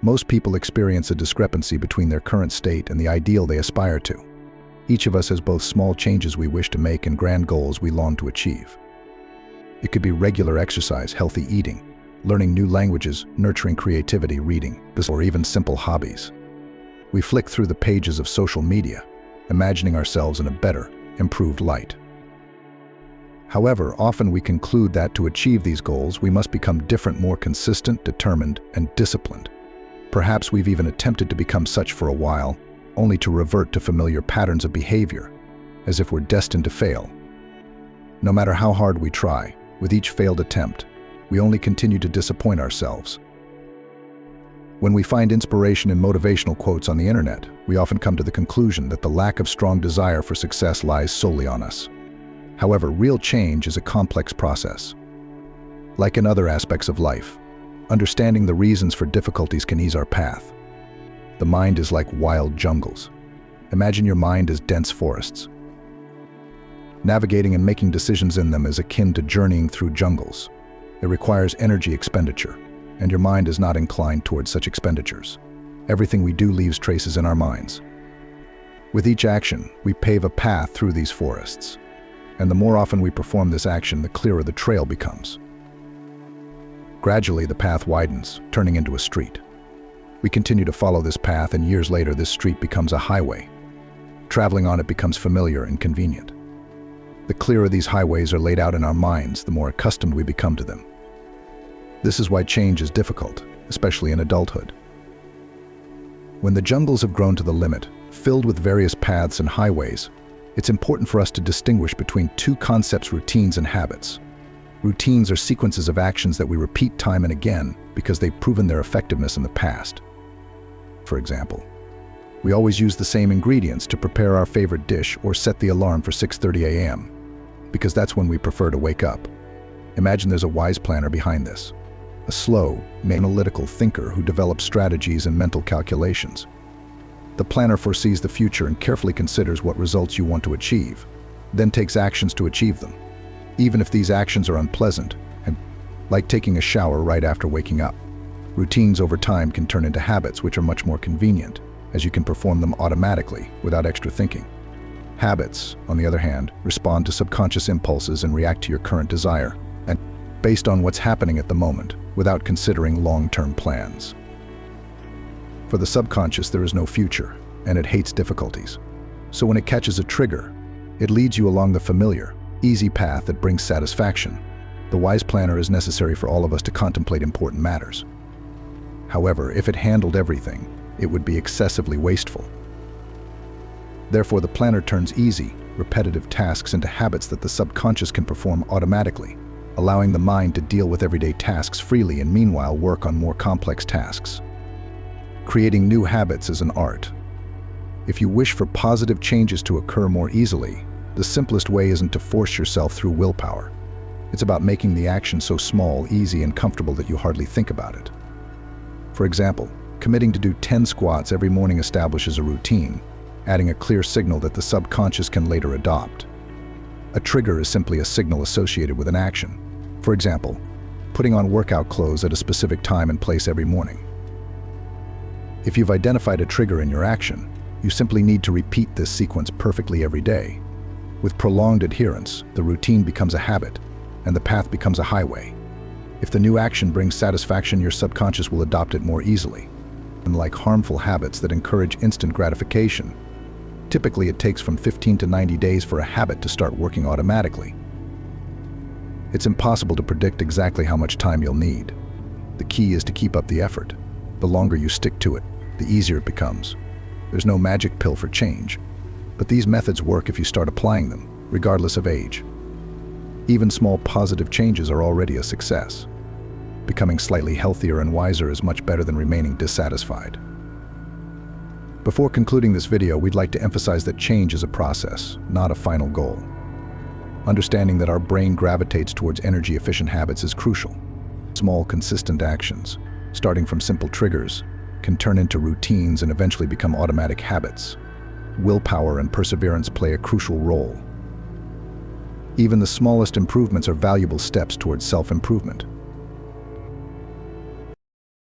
Most people experience a discrepancy between their current state and the ideal they aspire to. Each of us has both small changes we wish to make and grand goals we long to achieve. It could be regular exercise, healthy eating, learning new languages, nurturing creativity, reading, or even simple hobbies. We flick through the pages of social media, imagining ourselves in a better, improved light. However, often we conclude that to achieve these goals, we must become different, more consistent, determined, and disciplined. Perhaps we've even attempted to become such for a while, only to revert to familiar patterns of behavior, as if we're destined to fail. No matter how hard we try, with each failed attempt, we only continue to disappoint ourselves. When we find inspiration in motivational quotes on the internet, we often come to the conclusion that the lack of strong desire for success lies solely on us. However, real change is a complex process. Like in other aspects of life, understanding the reasons for difficulties can ease our path. The mind is like wild jungles. Imagine your mind as dense forests. Navigating and making decisions in them is akin to journeying through jungles. It requires energy expenditure, and your mind is not inclined towards such expenditures. Everything we do leaves traces in our minds. With each action, we pave a path through these forests. And the more often we perform this action, the clearer the trail becomes. Gradually, the path widens, turning into a street. We continue to follow this path, and years later, this street becomes a highway. Traveling on it becomes familiar and convenient. The clearer these highways are laid out in our minds, the more accustomed we become to them. This is why change is difficult, especially in adulthood. When the jungles have grown to the limit, filled with various paths and highways, it's important for us to distinguish between two concepts: routines and habits. Routines are sequences of actions that we repeat time and again because they've proven their effectiveness in the past. For example, we always use the same ingredients to prepare our favorite dish or set the alarm for 6:30 a.m. because that's when we prefer to wake up. Imagine there's a wise planner behind this, a slow, analytical thinker who develops strategies and mental calculations. The planner foresees the future and carefully considers what results you want to achieve, then takes actions to achieve them, even if these actions are unpleasant, and like taking a shower right after waking up. Routines over time can turn into habits, which are much more convenient, as you can perform them automatically without extra thinking. Habits, on the other hand, respond to subconscious impulses and react to your current desire, and based on what's happening at the moment, without considering long-term plans. For the subconscious, there is no future, and it hates difficulties. So when it catches a trigger, it leads you along the familiar, easy path that brings satisfaction. The wise planner is necessary for all of us to contemplate important matters. However, if it handled everything, it would be excessively wasteful. Therefore, the planner turns easy, repetitive tasks into habits that the subconscious can perform automatically, allowing the mind to deal with everyday tasks freely and meanwhile work on more complex tasks. Creating new habits is an art. If you wish for positive changes to occur more easily, the simplest way isn't to force yourself through willpower. It's about making the action so small, easy, and comfortable that you hardly think about it. For example, committing to do 10 squats every morning establishes a routine, adding a clear signal that the subconscious can later adopt. A trigger is simply a signal associated with an action. For example, putting on workout clothes at a specific time and place every morning. If you've identified a trigger in your action, you simply need to repeat this sequence perfectly every day. With prolonged adherence, the routine becomes a habit, and the path becomes a highway. If the new action brings satisfaction, your subconscious will adopt it more easily. Unlike harmful habits that encourage instant gratification, typically it takes from 15 to 90 days for a habit to start working automatically. It's impossible to predict exactly how much time you'll need. The key is to keep up the effort. The longer you stick to it, the easier it becomes. There's no magic pill for change, but these methods work if you start applying them, regardless of age. Even small positive changes are already a success. Becoming slightly healthier and wiser is much better than remaining dissatisfied. Before concluding this video, we'd like to emphasize that change is a process, not a final goal. Understanding that our brain gravitates towards energy-efficient habits is crucial. Small, consistent actions, starting from simple triggers, can turn into routines and eventually become automatic habits. Willpower and perseverance play a crucial role. Even the smallest improvements are valuable steps towards self-improvement.